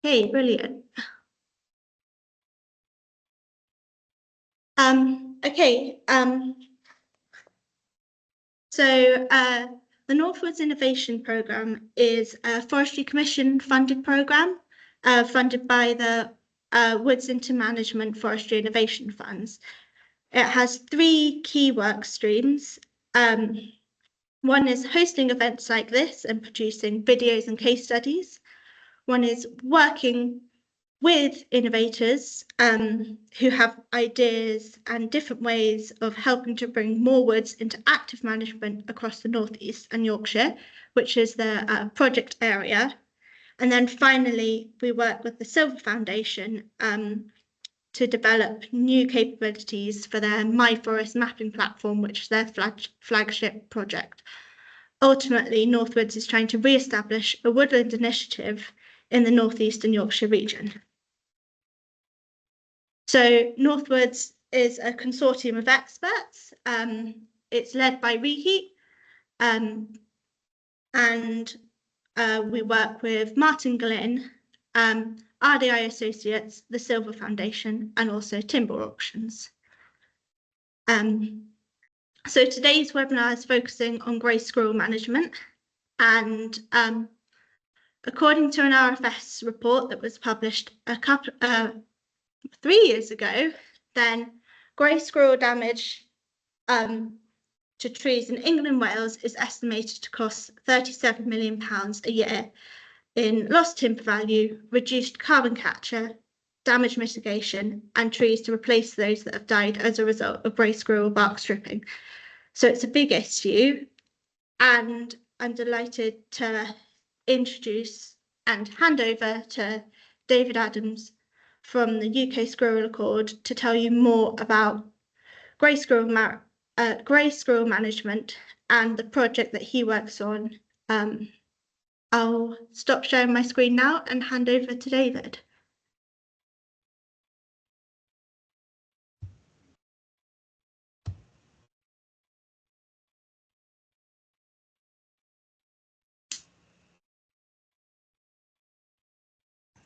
Hey, brilliant. Okay. The Northwoods Innovation Programme is a Forestry Commission funded programme, funded by the Woods into Management Forestry Innovation Funds. It has three key work streams. One is hosting events like this and producing videos and case studies. One is working with innovators who have ideas and different ways of helping to bring more woods into active management across the North East and Yorkshire, which is the project area. And then finally, we work with the Silver Foundation to develop new capabilities for their My Forest mapping platform, which is their flagship project. Ultimately, Northwoods is trying to re-establish a woodland initiative in the North East and Yorkshire region. So Northwoods is a consortium of experts. It's led by Reheat, and we work with Martin Glynn, RDI Associates, the Silver Foundation, and also Timber Auctions. So today's webinar is focusing on grey squirrel management, and according to an RFS report that was published 3 years ago, then grey squirrel damage to trees in England and Wales is estimated to cost £37 million a year in lost timber value, reduced carbon capture, damage mitigation, and trees to replace those that have died as a result of grey squirrel bark stripping. So it's a big issue, and I'm delighted to introduce and hand over to David Adams from the UK Squirrel Accord to tell you more about grey squirrel management and the project that he works on. I'll stop sharing my screen now and hand over to David.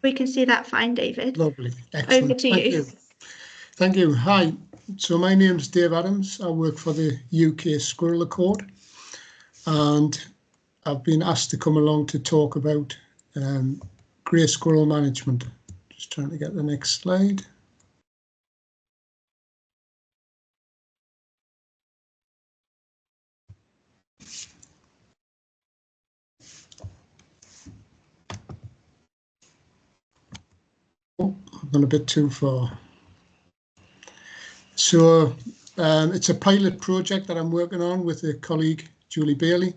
We can see that fine, David. Lovely. Excellent. Over to you. Thank you. Hi. So my name is Dave Adams. I work for the UK Squirrel Accord, and I've been asked to come along to talk about grey squirrel management. Just trying to get the next slide. Oh, I've gone a bit too far. So it's a pilot project that I'm working on with a colleague, Julie Bailey.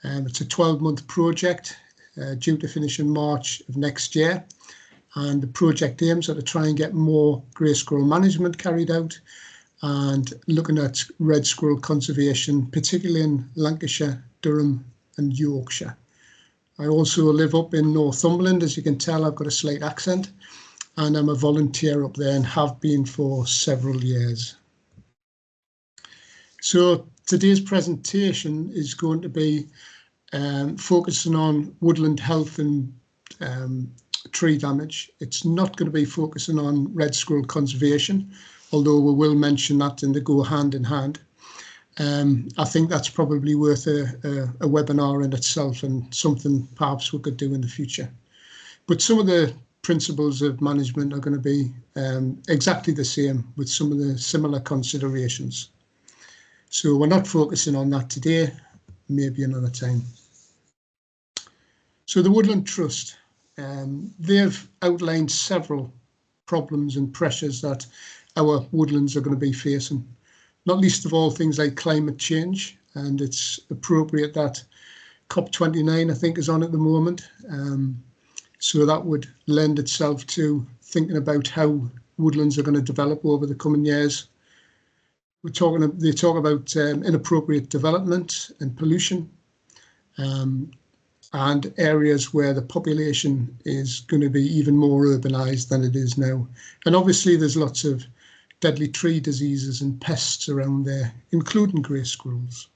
It's a 12-month project due to finish in March of next year. And the project aims are to try and get more grey squirrel management carried out and looking at red squirrel conservation, particularly in Lancashire, Durham and Yorkshire. I also live up in Northumberland. As you can tell, I've got a slight accent, and I'm a volunteer up there and have been for several years. So today's presentation is going to be focusing on woodland health and tree damage. It's not going to be focusing on red squirrel conservation, although we will mention that and they go hand in hand. I think that's probably worth a webinar in itself and something perhaps we could do in the future. But some of the principles of management are going to be exactly the same with some of the similar considerations. So we're not focusing on that today, maybe another time. So the Woodland Trust, they've outlined several problems and pressures that our woodlands are going to be facing, not least of all things like climate change, and it's appropriate that COP29 I think is on at the moment. So that would lend itself to thinking about how woodlands are going to develop over the coming years. They talk about inappropriate development and pollution, and areas where the population is going to be even more urbanised than it is now. And obviously there's lots of deadly tree diseases and pests around there, including grey squirrels.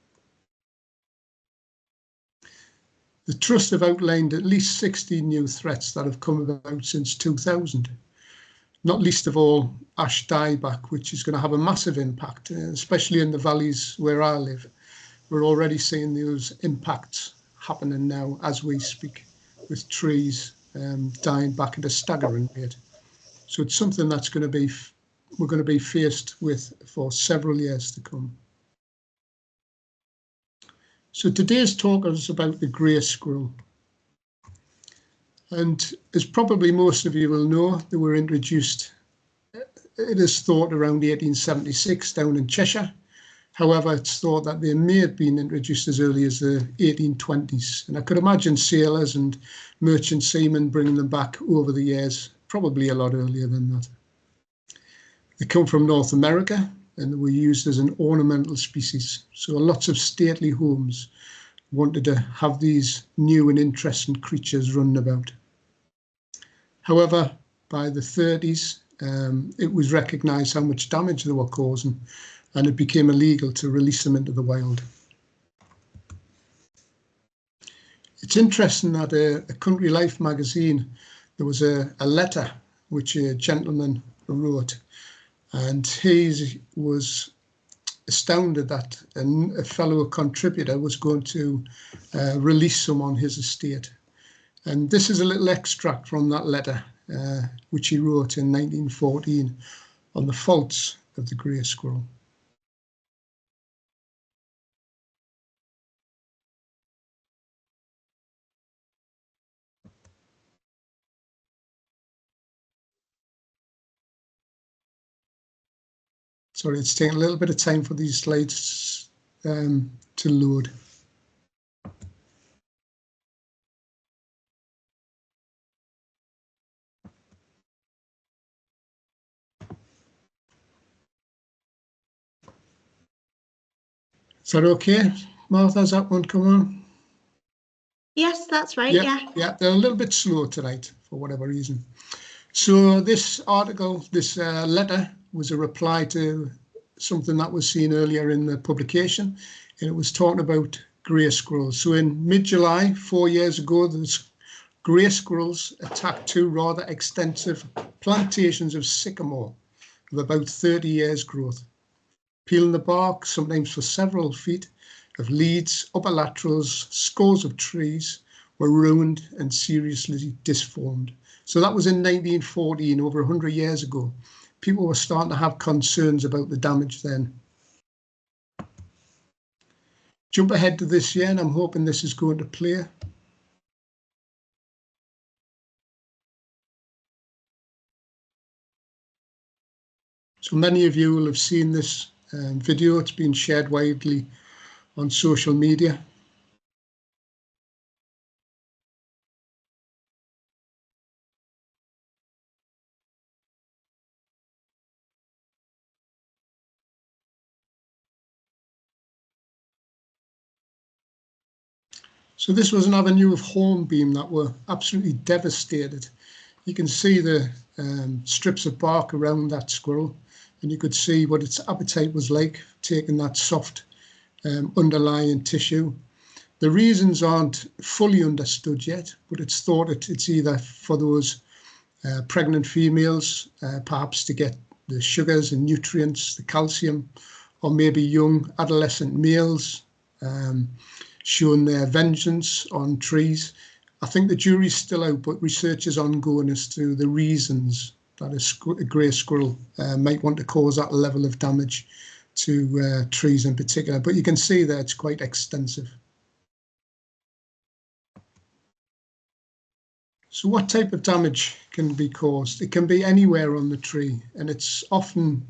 The Trust have outlined at least 16 new threats that have come about since 2000, not least of all ash dieback, which is going to have a massive impact, especially in the valleys where I live. We're already seeing those impacts happening now as we speak, with trees dying back at a staggering rate. So it's something that's going to be, we're going to be faced with for several years to come. So today's talk is about the grey squirrel. And as probably most of you will know, they were introduced, it is thought, around 1876 down in Cheshire. However, it's thought that they may have been introduced as early as the 1820s. And I could imagine sailors and merchant seamen bringing them back over the years, probably a lot earlier than that. They come from North America and they were used as an ornamental species. So lots of stately homes wanted to have these new and interesting creatures running about. However, by the 30s, it was recognised how much damage they were causing, and it became illegal to release them into the wild. It's interesting that a Country Life magazine, there was a letter which a gentleman wrote, and he was astounded that a fellow contributor was going to release some on his estate. And this is a little extract from that letter, which he wrote in 1914 on the faults of the grey squirrel. Sorry, it's taking a little bit of time for these slides to load. Is that okay, Martha? Has that one come on? Yes, that's right. Yeah, they're a little bit slow tonight for whatever reason. So this article, this letter, was a reply to something that was seen earlier in the publication, and it was talking about grey squirrels. So in mid-July, 4 years ago, the grey squirrels attacked two rather extensive plantations of sycamore of about 30 years growth, peeling the bark, sometimes for several feet, of leads, upper laterals. Scores of trees were ruined and seriously disformed. So that was in 1914, over 100 years ago. People were starting to have concerns about the damage then. Jump ahead to this year, and I'm hoping this is going to play. So many of you will have seen this video. It's been shared widely on social media. So this was an avenue of hornbeam that were absolutely devastated. You can see the strips of bark around that squirrel, and you could see what its appetite was like, taking that soft underlying tissue. The reasons aren't fully understood yet, but it's thought it's either for those pregnant females, perhaps to get the sugars and nutrients, the calcium, or maybe young adolescent males showing their vengeance on trees. I think the jury's still out, but research is ongoing as to the reasons that a grey squirrel might want to cause that level of damage to trees in particular. But you can see that it's quite extensive. So what type of damage can be caused? It can be anywhere on the tree, and it's often,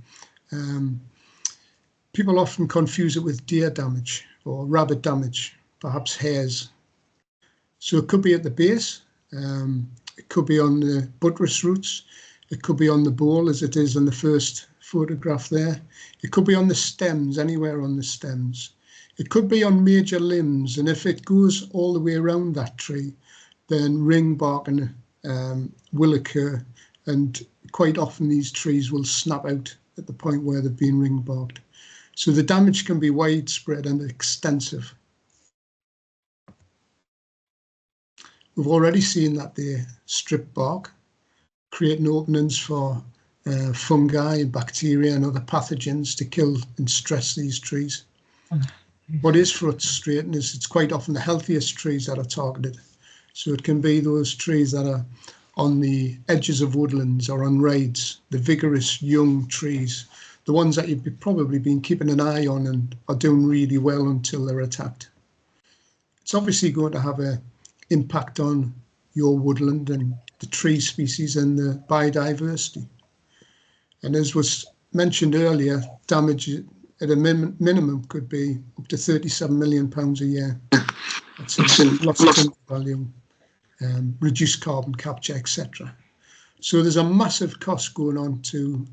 people often confuse it with deer damage or rabbit damage, perhaps hares. So it could be at the base, it could be on the buttress roots, it could be on the bole as it is in the first photograph there. It could be on the stems, anywhere on the stems. It could be on major limbs, and if it goes all the way around that tree, then ring barking will occur, and quite often these trees will snap out at the point where they've been ring barked. So the damage can be widespread and extensive. We've already seen that they strip bark, creating openings for fungi and bacteria and other pathogens to kill and stress these trees. What is frustrating is it's quite often the healthiest trees that are targeted. So it can be those trees that are on the edges of woodlands or on raids, the vigorous young trees, the ones that you've probably been keeping an eye on and are doing really well until they're attacked. It's obviously going to have an impact on your woodland and the tree species and the biodiversity. And as was mentioned earlier, damage at a minimum could be up to £37 million a year. That's lost timber value, reduced carbon capture, etc. So there's a massive cost going on to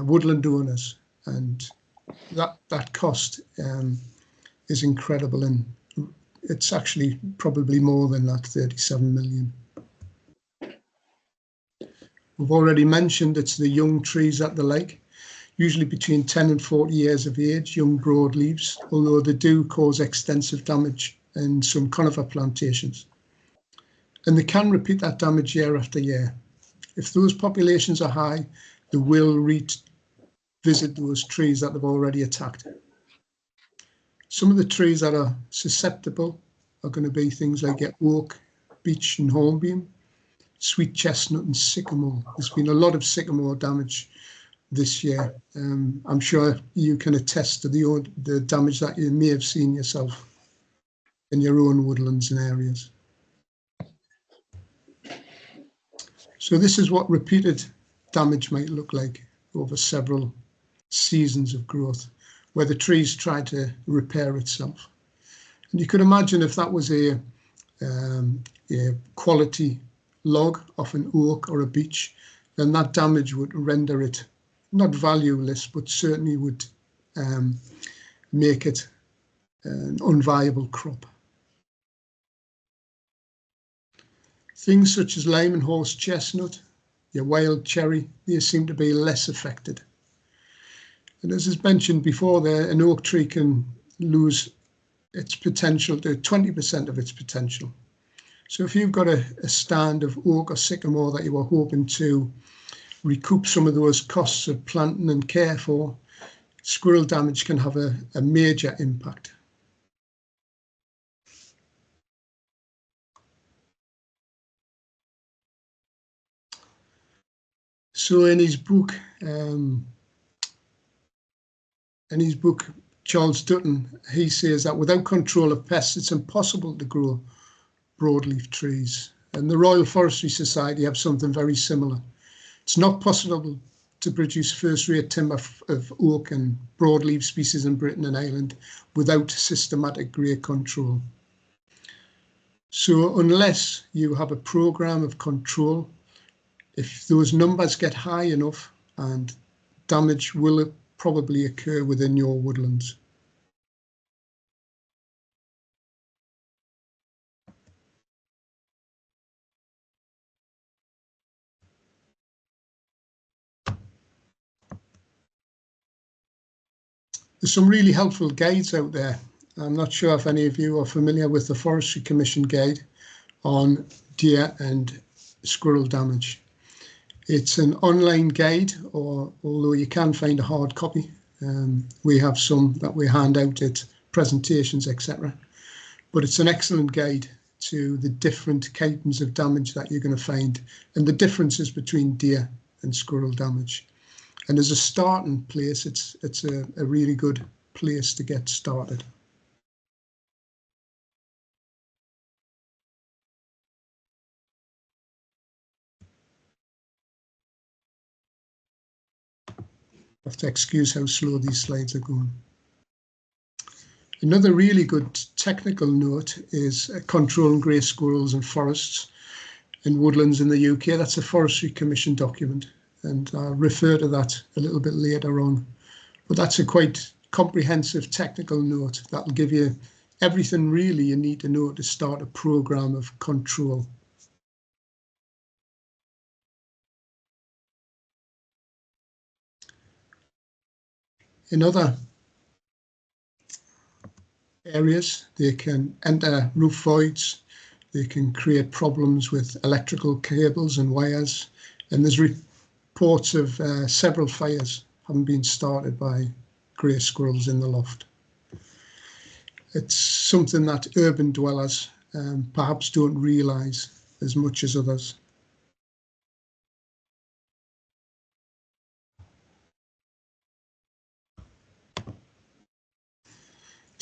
woodland owners, and that cost is incredible, and it's actually probably more than that 37 million. We've already mentioned it's the young trees at the lake, usually between 10 and 40 years of age, young broadleaves, although they do cause extensive damage in some conifer plantations. And they can repeat that damage year after year. If those populations are high, they will visit those trees that they've already attacked. Some of the trees that are susceptible are going to be things like oak, beech and hornbeam, sweet chestnut and sycamore. There's been a lot of sycamore damage this year. I'm sure you can attest to the damage that you may have seen yourself in your own woodlands and areas. So this is what repeated damage might look like over several seasons of growth, where the trees try to repair itself. And you could imagine if that was a quality log of an oak or a beech, then that damage would render it not valueless, but certainly would make it an unviable crop. Things such as lime and horse chestnut, your wild cherry, they seem to be less affected. And as is mentioned before there, an oak tree can lose its potential to 20% of its potential. So if you've got a stand of oak or sycamore that you were hoping to recoup some of those costs of planting and care for, squirrel damage can have a major impact. So in his book, Charles Dutton, he says that without control of pests, it's impossible to grow broadleaf trees. And the Royal Forestry Society have something very similar. It's not possible to produce first-rate timber of oak and broadleaf species in Britain and Ireland without systematic grade control. So unless you have a programme of control, if those numbers get high enough, and damage will probably occur within your woodlands. There's some really helpful guides out there. I'm not sure if any of you are familiar with the Forestry Commission guide on deer and squirrel damage. It's an online guide, although you can find a hard copy. We have some that we hand out at presentations, etc. But it's an excellent guide to the different kinds of damage that you're going to find and the differences between deer and squirrel damage. And as a starting place, it's a really good place to get started. I have to excuse how slow these slides are going. Another really good technical note is controlling grey squirrels in forests and woodlands in the UK. That's a Forestry Commission document, and I'll refer to that a little bit later on. But that's a quite comprehensive technical note that'll give you everything really you need to know to start a programme of control. In other areas, they can enter roof voids, They can create problems with electrical cables and wires, and there's reports of several fires having been started by grey squirrels in the loft. It's something that urban dwellers perhaps don't realise as much as others.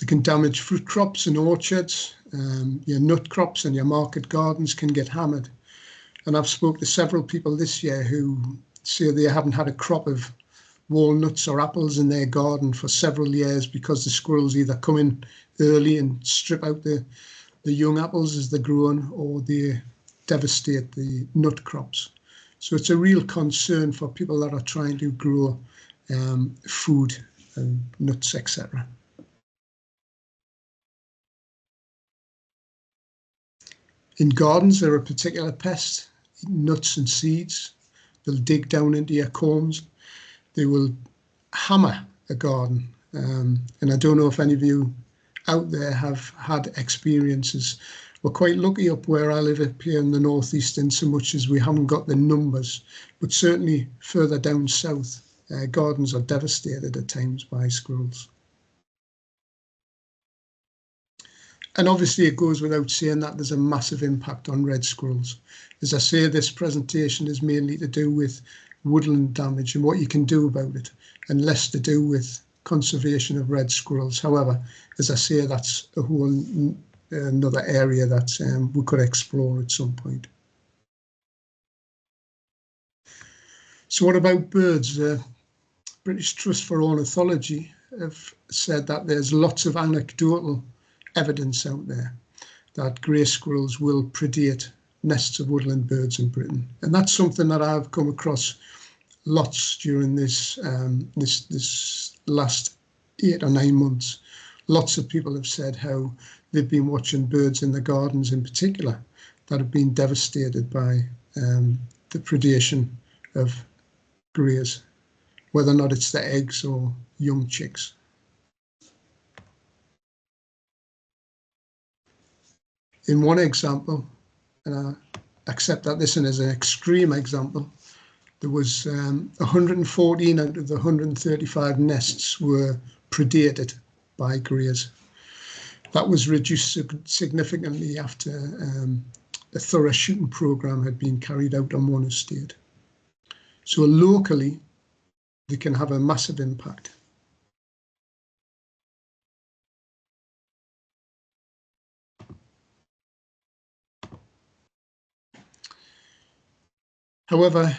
They can damage fruit crops and orchards. Your nut crops and your market gardens can get hammered. And I've spoken to several people this year who say they haven't had a crop of walnuts or apples in their garden for several years because the squirrels either come in early and strip out the young apples as they're grown, or they devastate the nut crops. So it's a real concern for people that are trying to grow food and nuts, etc. In gardens, they're a particular pest, nuts and seeds. They'll dig down into your combs. They will hammer a garden. And I don't know if any of you out there have had experiences. We're quite lucky up where I live up here in the northeast, in so much as we haven't got the numbers, but certainly further down south, gardens are devastated at times by squirrels. And obviously it goes without saying that there's a massive impact on red squirrels. As I say, this presentation is mainly to do with woodland damage and what you can do about it, and less to do with conservation of red squirrels. However, as I say, that's a whole another area that we could explore at some point. So what about birds? The British Trust for Ornithology have said that there's lots of anecdotal evidence out there that grey squirrels will predate nests of woodland birds in Britain, and that's something that I've come across lots during this this last 8 or 9 months. Lots of people have said how they've been watching birds in the gardens in particular that have been devastated by the predation of greys, whether or not it's the eggs or young chicks. In one example, and I accept that this is an extreme example, there was 114 out of the 135 nests were predated by greys. That was reduced significantly after a thorough shooting programme had been carried out on one estate. So locally, they can have a massive impact. However,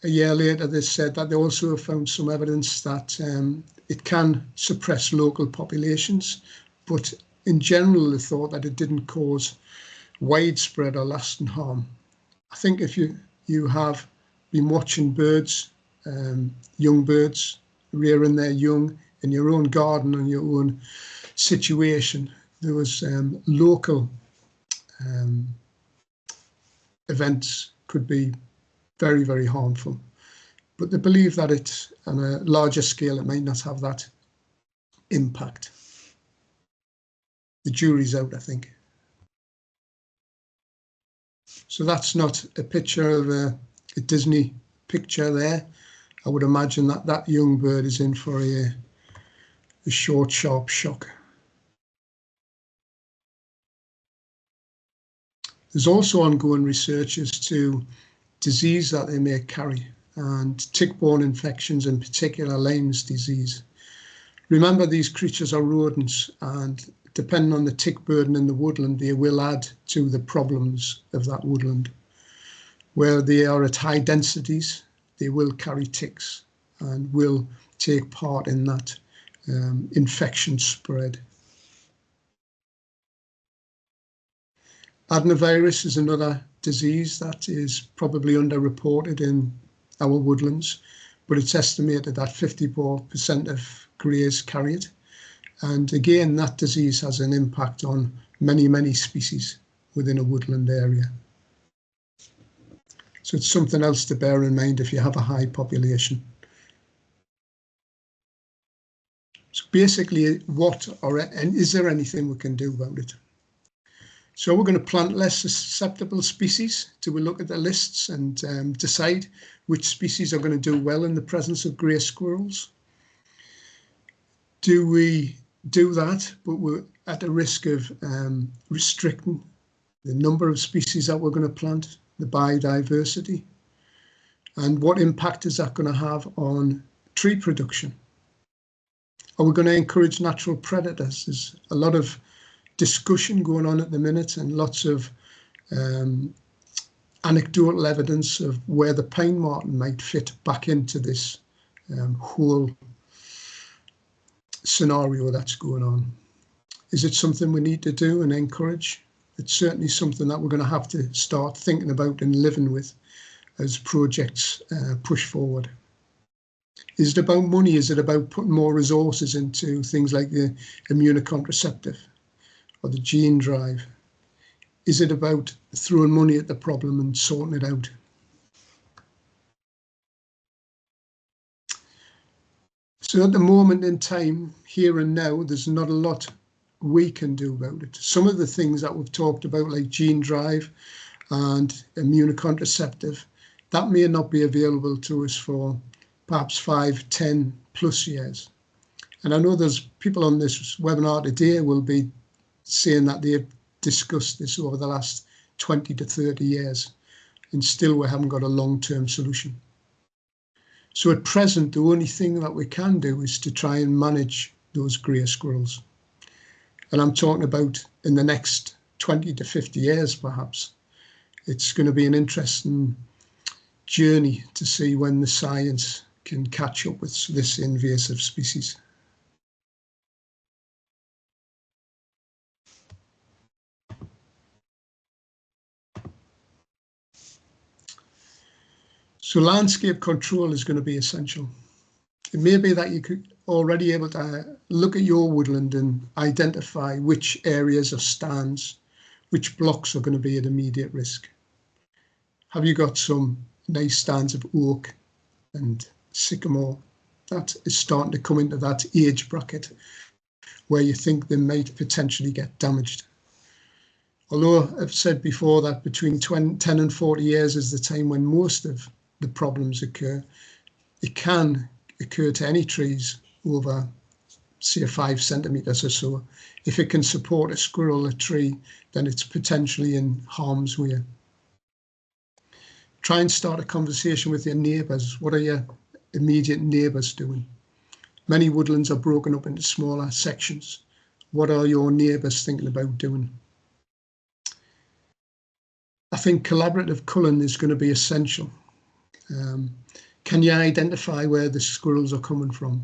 a year later, they said that they also have found some evidence that it can suppress local populations, but in general, they thought that it didn't cause widespread or lasting harm. I think if you have been watching birds, young birds, rearing their young in your own garden and your own situation, there was local events could be very, very harmful. But they believe that it, on a larger scale, it might not have that impact. The jury's out, I think. So that's not a picture of a Disney picture there. I would imagine that that young bird is in for a short, sharp shock. There's also ongoing research as to disease that they may carry, and tick-borne infections, in particular Lyme's disease. Remember, these creatures are rodents, and depending on the tick burden in the woodland, they will add to the problems of that woodland. Where they are at high densities, they will carry ticks and will take part in that infection spread. Adenovirus is another disease that is probably underreported in our woodlands, but it's estimated that 54% of greys carry it. And again, that disease has an impact on many, many species within a woodland area. So it's something else to bear in mind if you have a high population. So basically, is there anything we can do about it? So we're going to plant less susceptible species. Do we look at the lists and decide which species are going to do well in the presence of grey squirrels? Do we do that, but we're at a risk of restricting the number of species that we're going to plant, the biodiversity? And what impact is that going to have on tree production? Are we going to encourage natural predators? There's a lot of discussion going on at the minute and lots of anecdotal evidence of where the pine marten might fit back into this whole scenario that's going on. Is it something we need to do and encourage? It's certainly something that we're going to have to start thinking about and living with as projects push forward. Is it about money? Is it about putting more resources into things like the immunocontraceptive or the gene drive? Is it about throwing money at the problem and sorting it out? So at the moment in time, here and now, there's not a lot we can do about it. Some of the things that we've talked about, like gene drive and immunocontraceptive, that may not be available to us for perhaps 5, 10 plus years. And I know there's people on this webinar today will be saying that they've discussed this over the last 20 to 30 years, and still we haven't got a long-term solution. So at present, the only thing that we can do is to try and manage those grey squirrels. And I'm talking about in the next 20 to 50 years, perhaps. It's going to be an interesting journey to see when the science can catch up with this invasive species. So landscape control is going to be essential. It may be that you could already able to look at your woodland and identify which areas of stands, which blocks are going to be at immediate risk. Have you got some nice stands of oak and sycamore that is starting to come into that age bracket where you think they might potentially get damaged? Although I've said before that between 10 and 40 years is the time when most of the problems occur, it can occur to any trees over, say, 5 centimetres or so. If it can support a squirrel, a tree, then it's potentially in harm's way. Try and start a conversation with your neighbours. What are your immediate neighbours doing? Many woodlands are broken up into smaller sections. What are your neighbours thinking about doing? I think collaborative culling is going to be essential. Can you identify where the squirrels are coming from?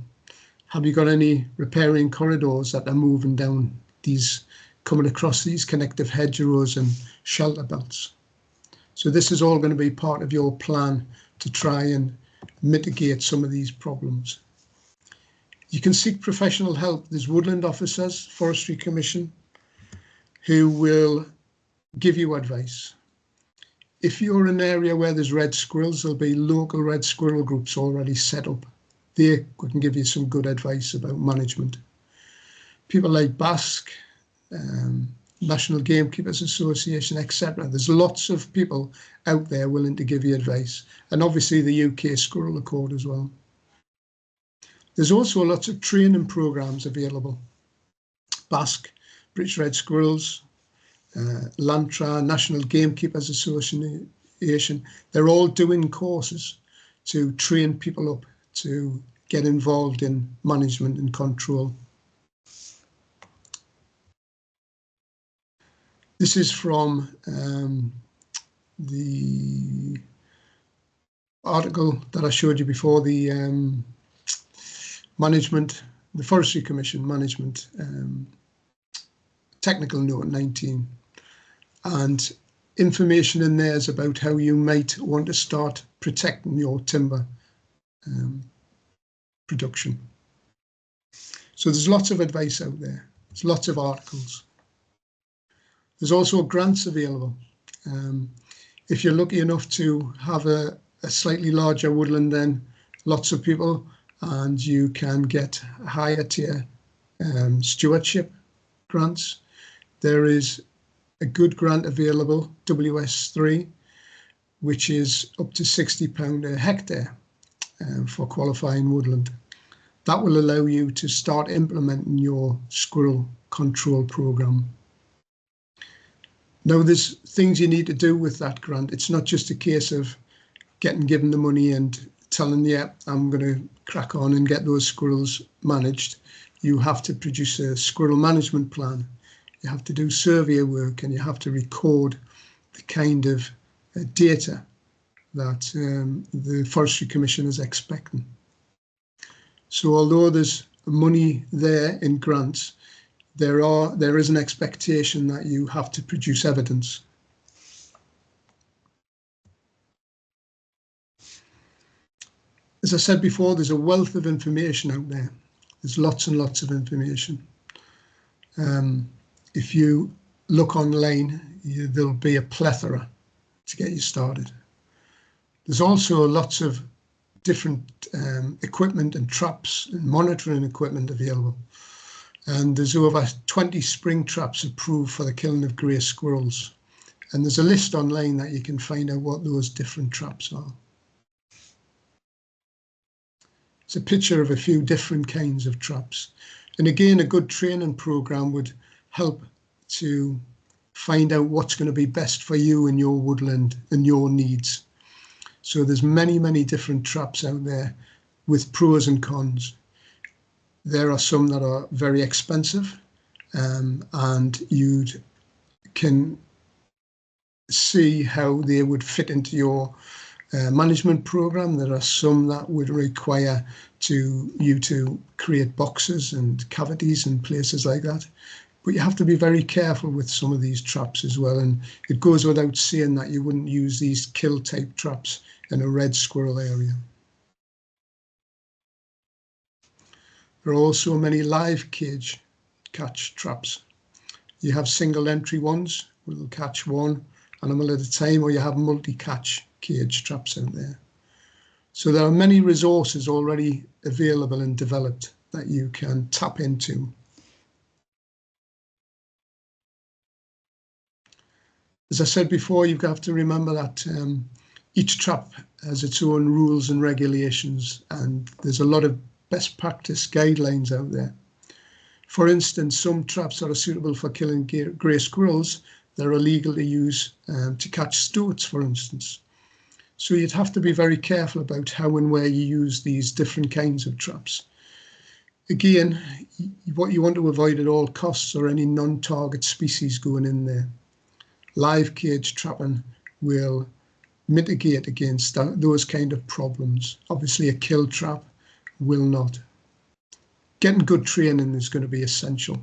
Have you got any riparian corridors that are moving down these, coming across these connective hedgerows and shelter belts? So this is all going to be part of your plan to try and mitigate some of these problems. You can seek professional help. There's woodland officers, Forestry Commission, who will give you advice. If you're in an area where there's red squirrels, there'll be local red squirrel groups already set up. They can give you some good advice about management. People like Basque, National Gamekeepers Association, etc. There's lots of people out there willing to give you advice. And obviously the UK Squirrel Accord as well. There's also lots of training programs available. Basque, British Red Squirrels, Lantra, National Gamekeepers Association, they're all doing courses to train people up to get involved in management and control. This is from the article that I showed you before, the Forestry Commission Management Technical Note 19. And information in there is about how you might want to start protecting your timber production. So there's lots of advice out there. There's lots of articles. There's also grants available. If you're lucky enough to have a slightly larger woodland than lots of people, and you can get higher tier stewardship grants, there is a good grant available, WS3, which is up to £60 a hectare for qualifying woodland. That will allow you to start implementing your squirrel control programme. Now, there's things you need to do with that grant. It's not just a case of getting given the money and telling, yeah, I'm going to crack on and get those squirrels managed. You have to produce a squirrel management plan. You have to do survey work, and you have to record the kind of data that the Forestry Commission is expecting. So although there's money there in grants, there is an expectation that you have to produce evidence. As I said before, there's a wealth of information out there. There's lots and lots of information. If you look online, there'll be a plethora to get you started. There's also lots of different equipment and traps and monitoring equipment available. And there's over 20 spring traps approved for the killing of grey squirrels. And there's a list online that you can find out what those different traps are. It's a picture of a few different kinds of traps. And again, a good training programme would help to find out what's going to be best for you and your woodland and your needs. So there's many, many different traps out there with pros and cons. There are some that are very expensive, and you can see how they would fit into your management programme. There are some that would require you to create boxes and cavities and places like that. But you have to be very careful with some of these traps as well. And it goes without saying that you wouldn't use these kill type traps in a red squirrel area. There are also many live cage catch traps. You have single entry ones, which will catch one animal at a time, or you have multi-catch cage traps out there. So there are many resources already available and developed that you can tap into. As I said before, you have to remember that each trap has its own rules and regulations, and there's a lot of best practice guidelines out there. For instance, some traps that are suitable for killing grey squirrels, they're illegal to use to catch stoats, for instance. So you'd have to be very careful about how and where you use these different kinds of traps. Again, what you want to avoid at all costs are any non-target species going in there. Live cage trapping will mitigate against those kind of problems. Obviously, a kill trap will not. Getting good training is going to be essential.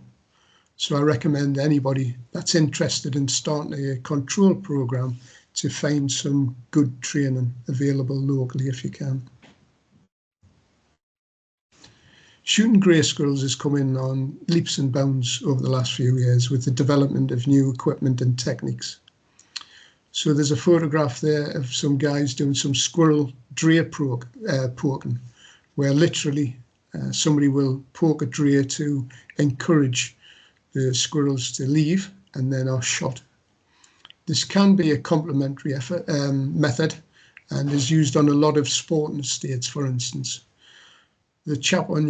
So I recommend anybody that's interested in starting a control programme to find some good training available locally if you can. Shooting grey squirrels has come in on leaps and bounds over the last few years with the development of new equipment and techniques. So there's a photograph there of some guys doing some squirrel deer poking, where literally somebody will poke a deer to encourage the squirrels to leave and then are shot. This can be a complementary method and is used on a lot of sporting estates, for instance. The chap on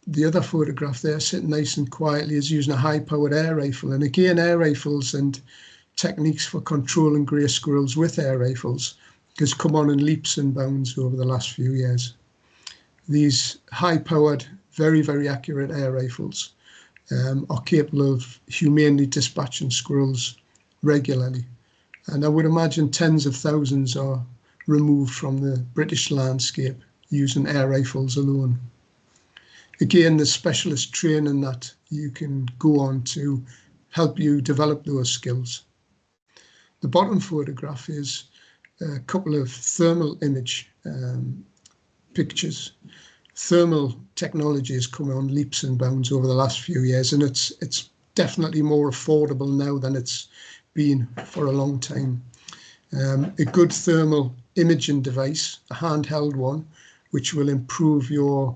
the other photograph there, sitting nice and quietly, is using a high-powered air rifle. And again, air rifles and techniques for controlling grey squirrels with air rifles has come on in leaps and bounds over the last few years. These high-powered, very, very accurate air rifles are capable of humanely dispatching squirrels regularly. And I would imagine tens of thousands are removed from the British landscape using air rifles alone. Again, there's specialist training that you can go on to help you develop those skills. The bottom photograph is a couple of thermal image pictures. Thermal technology has come on leaps and bounds over the last few years, and it's definitely more affordable now than it's been for a long time. A good thermal imaging device, a handheld one, which will improve your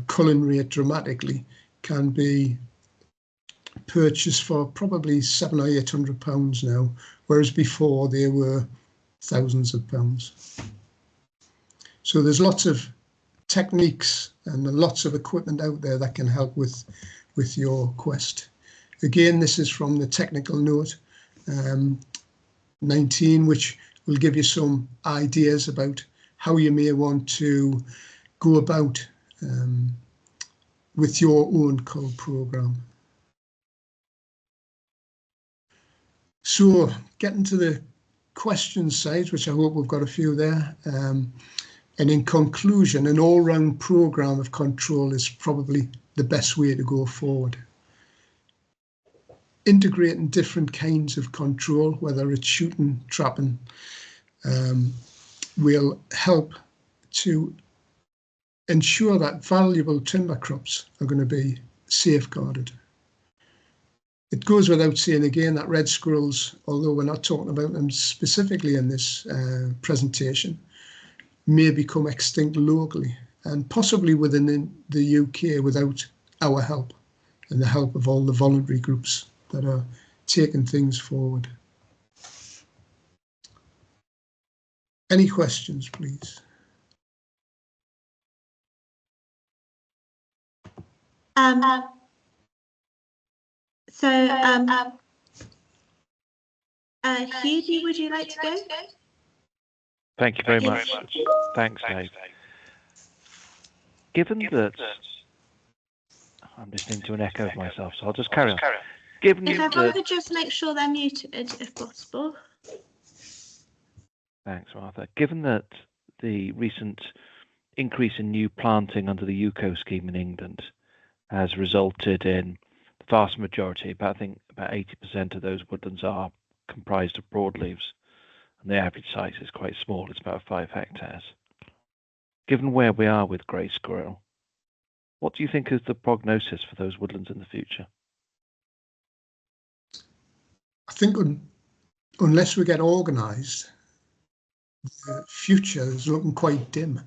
culling rate dramatically, can be purchased for probably £700 or £800 now, whereas before they were thousands of pounds. So there's lots of techniques and lots of equipment out there that can help with your quest. Again, this is from the technical note 19, which will give you some ideas about how you may want to go about with your own cull programme. So getting to the question side, which I hope we've got a few there. And in conclusion, an all-round programme of control is probably the best way to go forward. Integrating different kinds of control, whether it's shooting, trapping, will help to ensure that valuable timber crops are going to be safeguarded. It goes without saying again that red squirrels, although we're not talking about them specifically in this presentation, may become extinct locally and possibly within the UK without our help and the help of all the voluntary groups that are taking things forward. Any questions, please? Hugh, would you like to go? Thank you very much. Thanks, Dave. Given that I'm listening to an echo of myself, so I'll just carry on. Given if that, everyone could just make sure they're muted, if possible. Thanks, Martha. Given that the recent increase in new planting under the UKO scheme in England has resulted in the vast majority, I think about 80% of those woodlands are comprised of broadleaves, and the average size is quite small, it's about 5 hectares. Given where we are with grey squirrel, what do you think is the prognosis for those woodlands in the future? I think unless we get organised, the future is looking quite dim.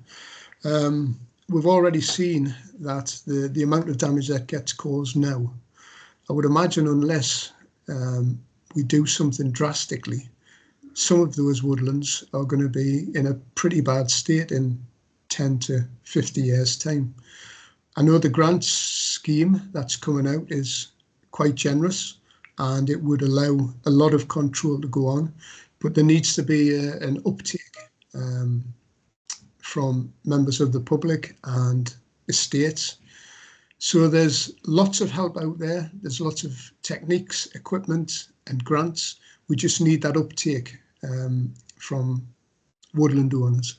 We've already seen that the amount of damage that gets caused now. I would imagine unless we do something drastically, some of those woodlands are going to be in a pretty bad state in 10 to 50 years' time. I know the grant scheme that's coming out is quite generous and it would allow a lot of control to go on, but there needs to be an uptake from members of the public and estates. So there's lots of help out there. There's lots of techniques, equipment and grants. We just need that uptake from woodland owners.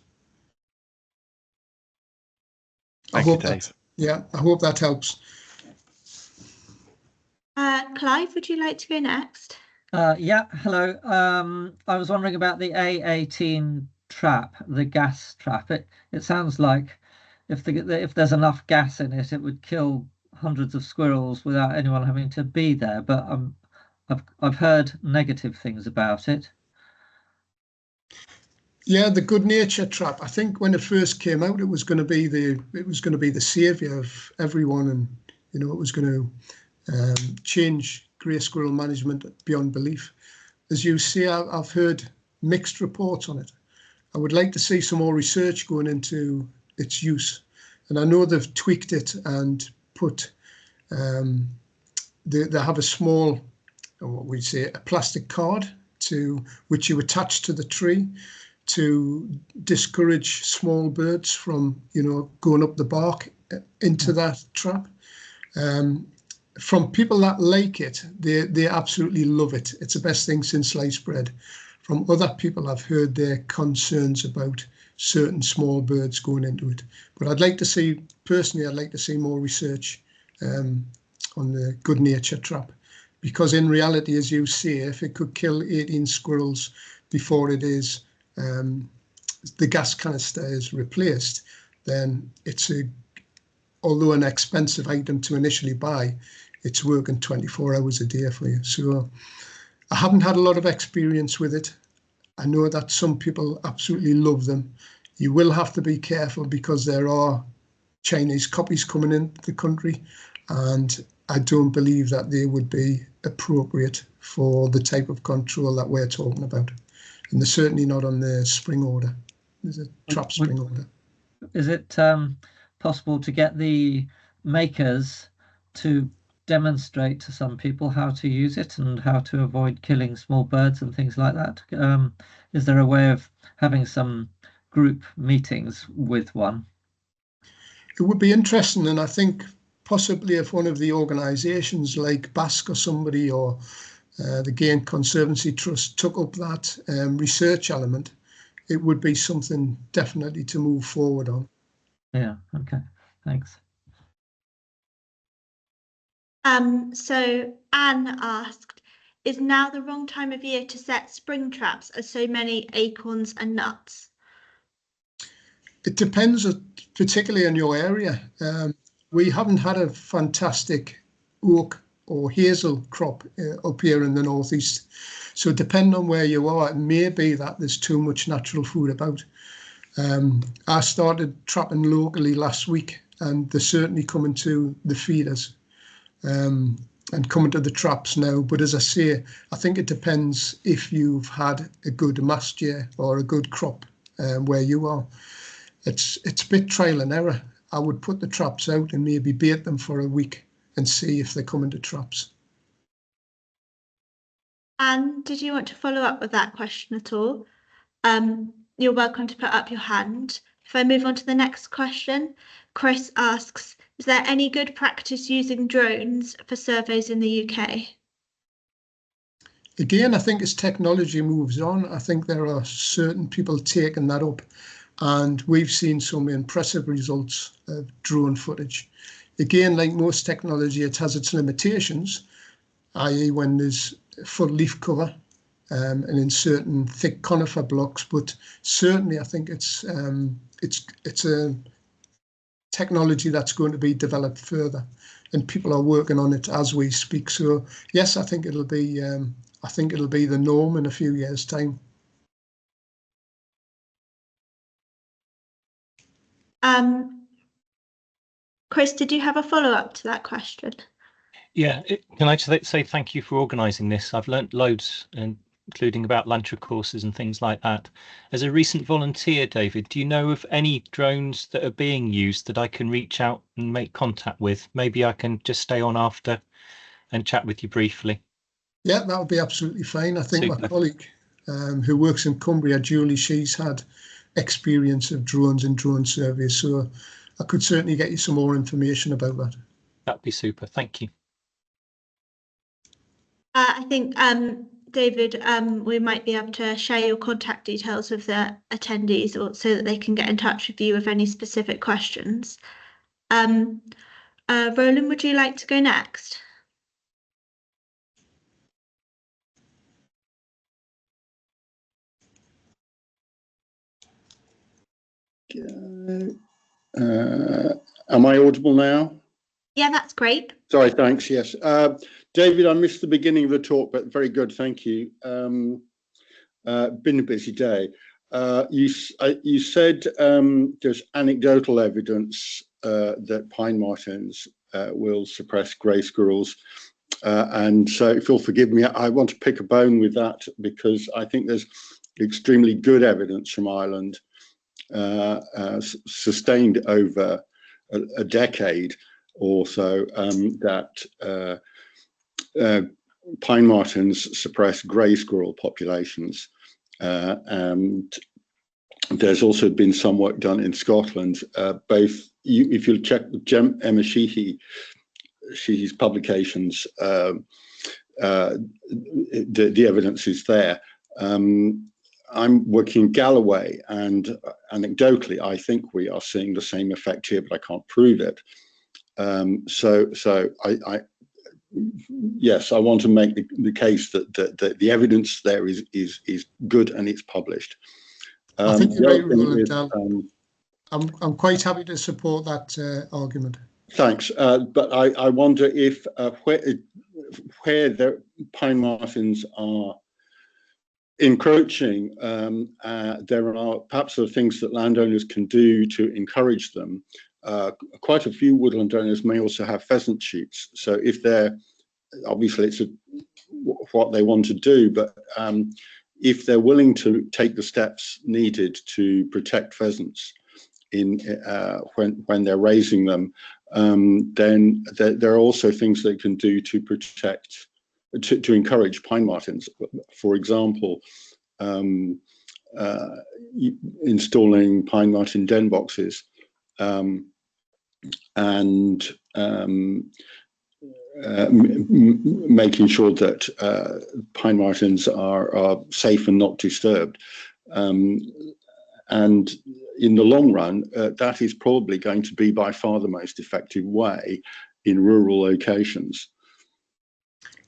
Thank you, Dave. I hope that helps. Clive, would you like to go next? Yeah, hello. I was wondering about the A18 trap, the gas trap. It sounds like if there's enough gas in it, it would kill hundreds of squirrels without anyone having to be there. But I've heard negative things about it. Yeah, the good nature trap. I think when it first came out, it was going to be the saviour of everyone, and it was going to change grey squirrel management beyond belief. As you see, I've heard mixed reports on it. I would like to see some more research going into its use, and I know they've tweaked it and put they have a small, what we'd say, a plastic card to which you attach to the tree to discourage small birds from going up the bark into that trap. From people that like it, they absolutely love it. It's the best thing since sliced bread. From other people, I've heard their concerns about certain small birds going into it. But I'd like to see more research on the good nature trap, because in reality, as you say, if it could kill 18 squirrels before it is the gas canister is replaced, then it's although an expensive item to initially buy, it's working 24 hours a day for you. So I haven't had a lot of experience with it. I know that some people absolutely love them. You will have to be careful because there are Chinese copies coming into the country, and I don't believe that they would be appropriate for the type of control that we're talking about. And they're certainly not on the spring order. There's a trap spring order. Is it possible to get the makers to demonstrate to some people how to use it and how to avoid killing small birds and things like that? Is there a way of having some group meetings with one? It would be interesting, and I think possibly if one of the organisations like BASC or somebody, or the Game Conservancy Trust, took up that research element, it would be something definitely to move forward on. Yeah, okay, thanks. So Anne asked, is now the wrong time of year to set spring traps as so many acorns and nuts? It depends, particularly on your area. We haven't had a fantastic oak or hazel crop up here in the northeast. So depending on where you are, it may be that there's too much natural food about. I started trapping locally last week, and they're certainly coming to the feeders and coming to the traps now. But as I say, I think it depends if you've had a good mast year or a good crop where you are. It's a bit trial and error. I would put the traps out and maybe bait them for a week and see if they come into traps. Anne, did you want to follow up with that question at all? You're welcome to put up your hand. If I move on to the next question, Chris asks, is there any good practice using drones for surveys in the UK? Again, I think as technology moves on, I think there are certain people taking that up, and we've seen some impressive results of drone footage. Again, like most technology, it has its limitations, i.e. when there's full leaf cover and in certain thick conifer blocks, but certainly I think it's a technology that's going to be developed further, and people are working on it as we speak. So yes, I think it'll be the norm in a few years' time. Chris, did you have a follow-up to that question? Yeah, can I just say thank you for organising this? I've learnt loads, including about Lantra courses and things like that. As a recent volunteer, David, do you know of any drones that are being used that I can reach out and make contact with? Maybe I can just stay on after and chat with you briefly. Yeah, that would be absolutely fine. I think Super. My colleague who works in Cumbria, Julie, she's had experience of drones and drone surveys, so I could certainly get you some more information about that. That'd be super. Thank you. I think, David, we might be able to share your contact details with the attendees so that they can get in touch with you with any specific questions. Roland, would you like to go next? Am I audible now? Yeah, that's great. Sorry, thanks. Yes. David, I missed the beginning of the talk, but very good. Thank you. Been a busy day. You said there's anecdotal evidence that pine martens will suppress grey squirrels. And so if you'll forgive me, I want to pick a bone with that, because I think there's extremely good evidence from Ireland, sustained over a decade or so, that pine martens suppress grey squirrel populations. And there's also been some work done in Scotland. If you check Emma Sheehy's publications, the evidence is there. I'm working in Galloway, and anecdotally, I think we are seeing the same effect here, but I can't prove it. Yes, I want to make the case that the evidence there is good and it's published. I think you're right, Roland. I'm quite happy to support that argument. Thanks, but I wonder if where the pine martens are encroaching, there are perhaps things that landowners can do to encourage them. quite a few woodland owners may also have pheasant shoots. So if they're, obviously it's what they want to do, but if they're willing to take the steps needed to protect pheasants when they're raising them, then there are also things they can do to protect, to encourage pine martens. For example, installing pine marten den boxes, and making sure that pine martens are safe and not disturbed. And in the long run, that is probably going to be by far the most effective way in rural locations.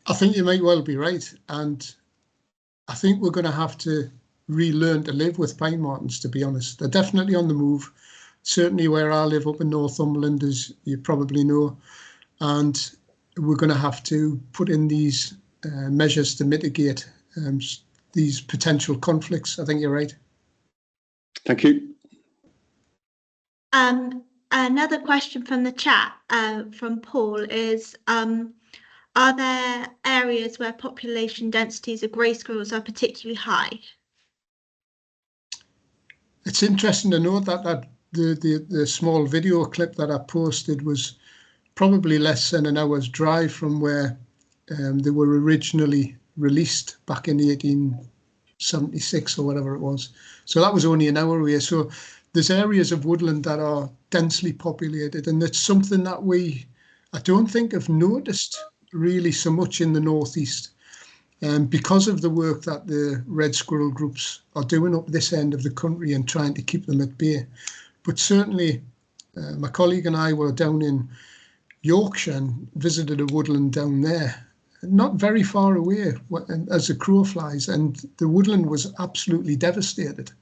I think you might well be right. And I think we're going to have to relearn to live with pine martens, to be honest. They're definitely on the move. Certainly where I live up in Northumberland, as you probably know. And we're going to have to put in these measures to mitigate these potential conflicts. I think you're right. Thank you. Another question from the chat from Paul is, are there areas where population densities of grey squirrels are particularly high? It's interesting to note that the small video clip that I posted was probably less than an hour's drive from where they were originally released back in 1876 or whatever it was. So that was only an hour away. So there's areas of woodland that are densely populated, and it's something that I don't think have noticed really so much in the northeast, because of the work that the red squirrel groups are doing up this end of the country and trying to keep them at bay. But certainly my colleague and I were down in Yorkshire and visited a woodland down there, not very far away as the crow flies, and the woodland was absolutely devastated,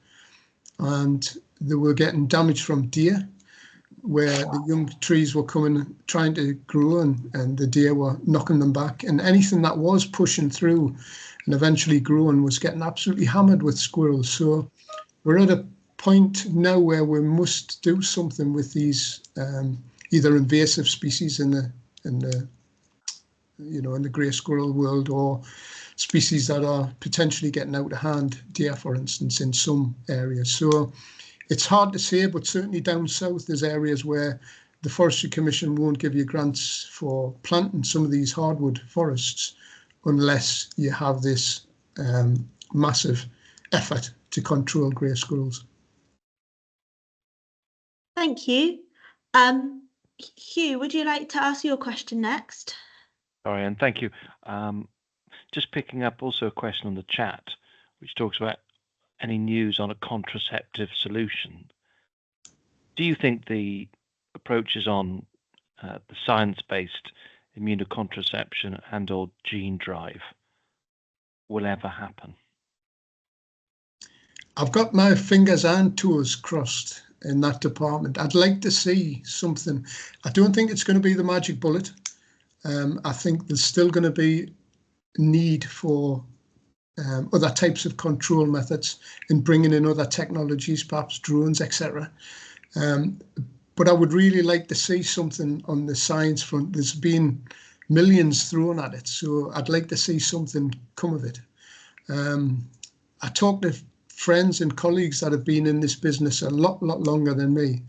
and they were getting damage from deer, where the young trees were coming, trying to grow, and the deer were knocking them back, and anything that was pushing through and eventually growing was getting absolutely hammered with squirrels. So we're at a point now where we must do something with these either invasive species in the grey squirrel world, or species that are potentially getting out of hand, deer for instance, in some areas. So it's hard to say, but certainly down south there's areas where the Forestry Commission won't give you grants for planting some of these hardwood forests unless you have this massive effort to control grey squirrels. Thank you. Hugh, would you like to ask your question next? Sorry, and thank you. Just picking up also a question on the chat, which talks about any news on a contraceptive solution. Do you think the approaches on the science-based immunocontraception and or gene drive will ever happen? I've got my fingers and toes crossed in that department. I'd like to see something. I don't think it's going to be the magic bullet. I think there's still going to be need for other types of control methods and bringing in other technologies, perhaps drones, etc. But I would really like to see something on the science front. There's been millions thrown at it, so I'd like to see something come of it. I talk to friends and colleagues that have been in this business a lot longer than me,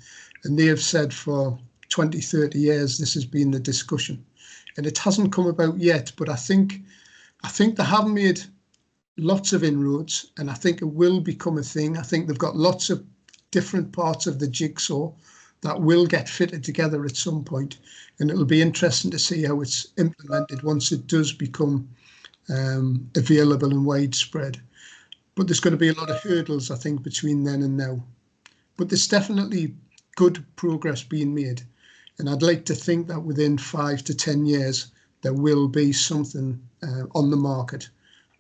and they have said for 20, 30 years this has been the discussion, and it hasn't come about yet. But I think they have made lots of inroads, and I think it will become a thing. I think they've got lots of different parts of the jigsaw that will get fitted together at some point, and it'll be interesting to see how it's implemented once it does become available and widespread. But there's going to be a lot of hurdles, I think, between then and now. But there's definitely good progress being made, and I'd like to think that within 5 to 10 years there will be something on the market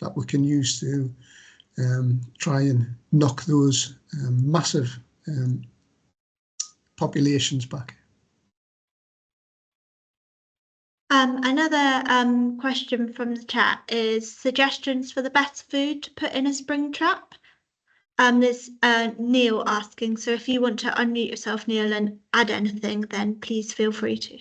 that we can use to try and knock those massive populations back. Another question from the chat is suggestions for the best food to put in a spring trap. There's Neil asking, so if you want to unmute yourself, Neil, and add anything, then please feel free to.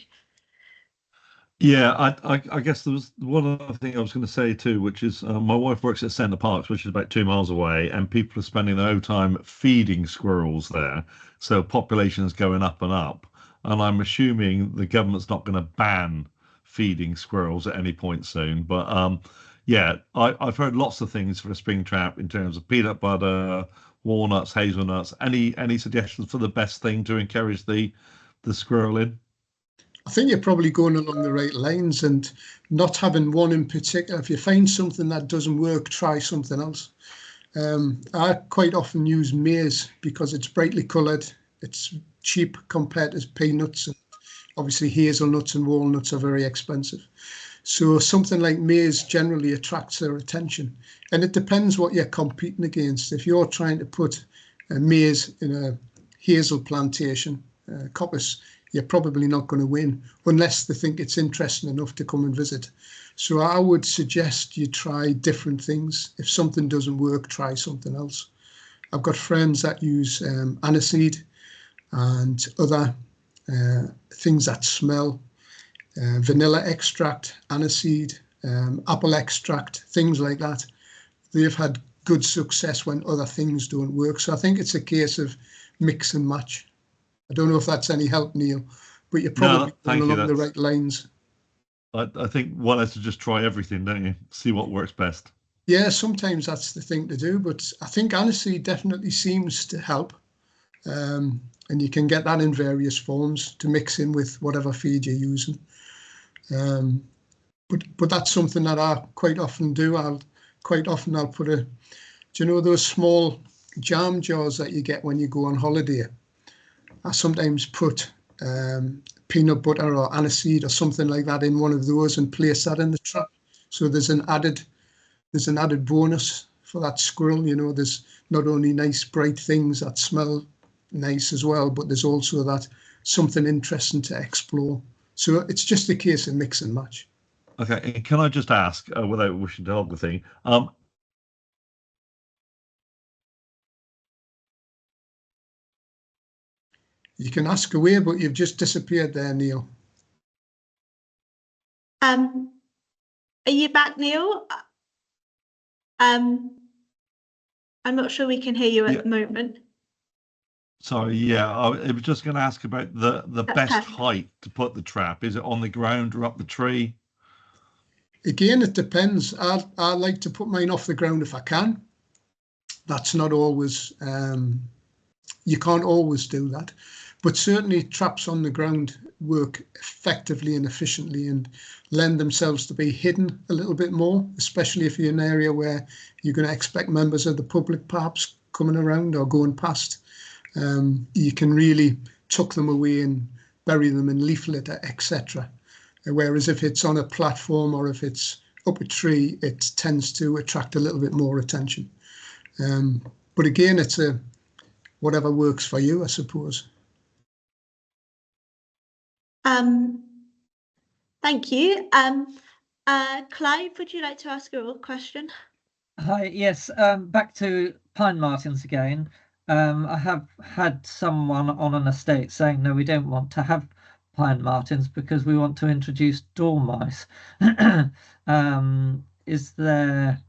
Yeah, I guess there was one other thing I was going to say too, which is my wife works at Centre Parks, which is about 2 miles away, and people are spending their whole time feeding squirrels there. So population is going up and up. And I'm assuming the government's not going to ban feeding squirrels at any point soon. But yeah, I've heard lots of things for a spring trap in terms of peanut butter, walnuts, hazelnuts. Any suggestions for the best thing to encourage the squirrel in? I think you're probably going along the right lines and not having one in particular. If you find something that doesn't work, try something else. I quite often use maize because it's brightly coloured, it's cheap compared to peanuts, and obviously hazelnuts and walnuts are very expensive. So something like maize generally attracts their attention, and it depends what you're competing against. If you're trying to put maize in a hazel plantation, coppice, you're probably not going to win unless they think it's interesting enough to come and visit. So I would suggest you try different things. If something doesn't work, try something else. I've got friends that use aniseed and other things that smell, vanilla extract, aniseed, apple extract, things like that. They've had good success when other things don't work. So I think it's a case of mix and match. I don't know if that's any help, Neil, but you're probably going along the right lines. I think one has to just try everything, don't you? See what works best. Yeah, sometimes that's the thing to do, but I think aniseed definitely seems to help. And you can get that in various forms to mix in with whatever feed you're using. But that's something that I quite often do. I'll put do you know those small jam jars that you get when you go on holiday? I sometimes put peanut butter or aniseed or something like that in one of those and place that in the trap. So there's an added bonus for that squirrel. You know, there's not only nice bright things that smell nice as well, but there's also that something interesting to explore. So it's just a case of mix and match. Okay, and can I just ask, without wishing to hog the thing, you can ask away, but you've just disappeared there, Neil. Are you back, Neil? I'm not sure we can hear you at the moment. Sorry, yeah, I was just going to ask about the best height to put the trap. Is it on the ground or up the tree? Again, it depends. I like to put mine off the ground if I can. That's not always, you can't always do that. But certainly traps on the ground work effectively and efficiently and lend themselves to be hidden a little bit more, especially if you're in an area where you're going to expect members of the public perhaps coming around or going past. You can really tuck them away and bury them in leaf litter, etc. Whereas if it's on a platform or if it's up a tree, it tends to attract a little bit more attention. But again, it's whatever works for you, I suppose. Thank you. Clive, would you like to ask your question? Hi, yes, back to pine martins again. I have had someone on an estate saying, no, we don't want to have pine martins because we want to introduce dormice. Is there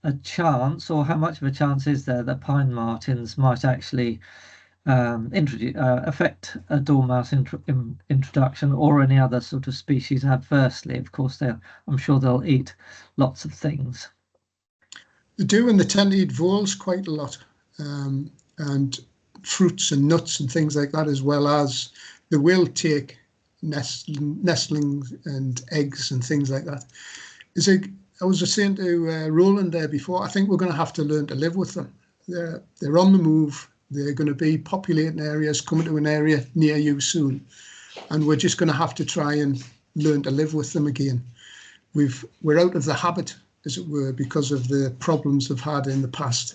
a chance, or how much of a chance is there that pine martins might actually affect a dormouse introduction or any other sort of species adversely? Of course, I'm sure they'll eat lots of things. They do, and they tend to eat voles quite a lot, and fruits and nuts and things like that, as well as they will take nestlings and eggs and things like that. I was just saying to Roland there before, I think we're going to have to learn to live with them. They're on the move. They're going to be populating areas, coming to an area near you soon. And we're just going to have to try and learn to live with them again. We're out of the habit, as it were, because of the problems they've had in the past.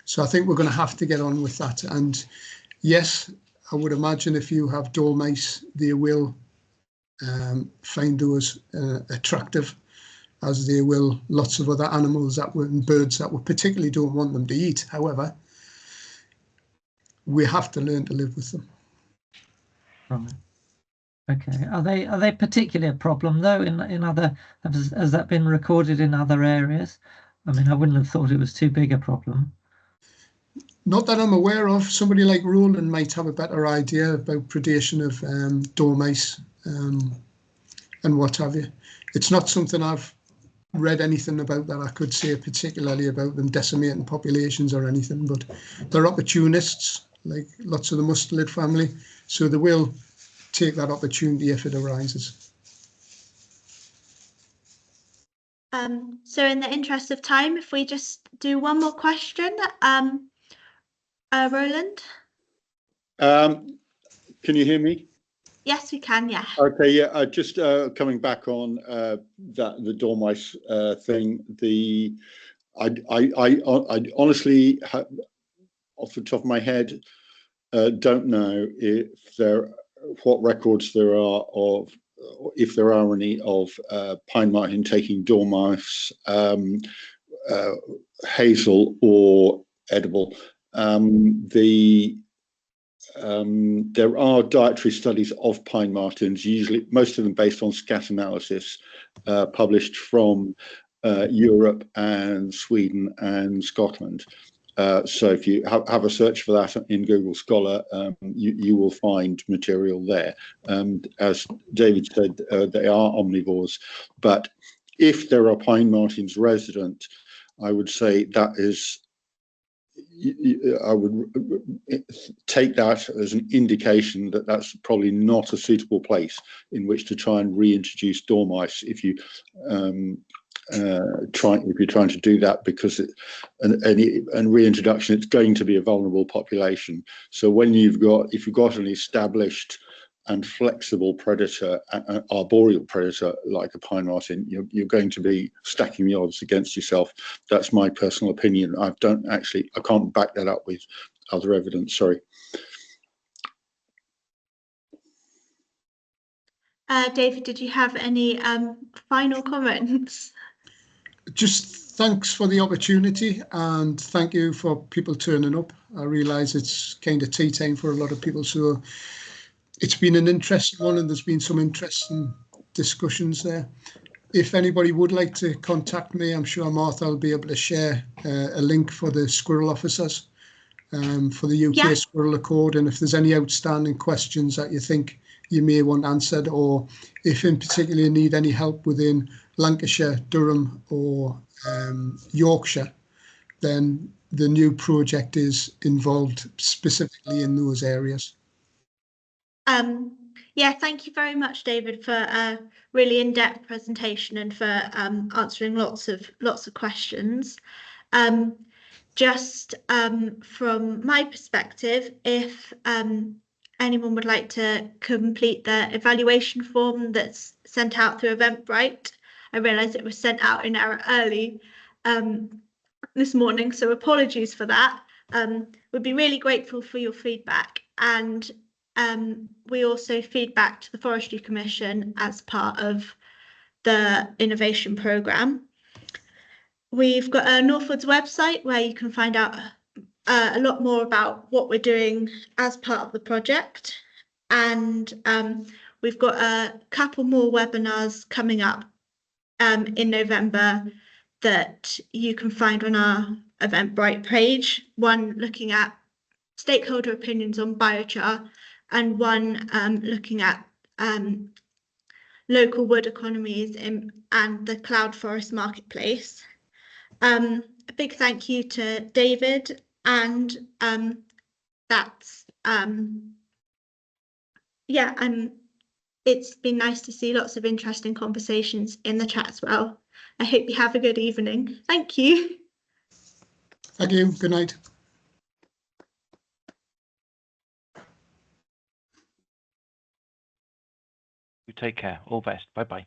So I think we're going to have to get on with that. And yes, I would imagine if you have dormice, they will find those attractive, as they will lots of other animals and birds that we particularly don't want them to eat. However, we have to learn to live with them. Right. Okay. Are they particularly a problem though in other? Has that been recorded in other areas? I mean, I wouldn't have thought it was too big a problem. Not that I'm aware of. Somebody like Roland might have a better idea about predation of dormice and what have you. It's not something I've read anything about that I could say particularly about them decimating populations or anything, but they're opportunists, like lots of the mustelid family, so they will take that opportunity if it arises. So in the interest of time, if we just do one more question, Roland? Can you hear me? Yes, we can, yeah. Okay, yeah, just coming back on the dormice thing, I honestly, off the top of my head, don't know what records there are of, if there are any, of pine marten taking dormice, hazel or edible. There are dietary studies of pine martens, usually most of them based on scat analysis, published from Europe and Sweden and Scotland. So if you have a search for that in Google Scholar, you will find material there. As David said, they are omnivores, but if there are pine martens resident, I would say that is, I would take that as an indication that that's probably not a suitable place in which to try and reintroduce dormice if you if you're trying to do that, because and reintroduction, it's going to be a vulnerable population. So when if you've got an established and flexible predator, an arboreal predator like a pine marten, you're going to be stacking the odds against yourself. That's my personal opinion. I can't back that up with other evidence. Sorry. David, did you have any final comments? Just thanks for the opportunity, and thank you for people turning up. I realise it's kind of tea time for a lot of people, so it's been an interesting one, and there's been some interesting discussions there. If anybody would like to contact me, I'm sure Martha will be able to share a link for the squirrel officers for the UK Squirrel Accord, and if there's any outstanding questions that you think you may want answered, or if in particular you need any help within Lancashire, Durham or Yorkshire, then the new project is involved specifically in those areas. Yeah, thank you very much, David, for a really in-depth presentation and for answering lots of questions. Just from my perspective, if anyone would like to complete the evaluation form that's sent out through Eventbrite, I realise it was sent out in error early this morning, so apologies for that. We'd be really grateful for your feedback, and we also feed back to the Forestry Commission as part of the innovation programme. We've got a Northwoods website where you can find out a lot more about what we're doing as part of the project, and we've got a couple more webinars coming up in November that you can find on our Eventbrite page, one looking at stakeholder opinions on biochar, and one looking at local wood economies and the cloud forest marketplace. A big thank you to David, and that's it's been nice to see lots of interesting conversations in the chat as well. I hope you have a good evening. Thank you. Thank you. Good night. You take care. All best. Bye bye.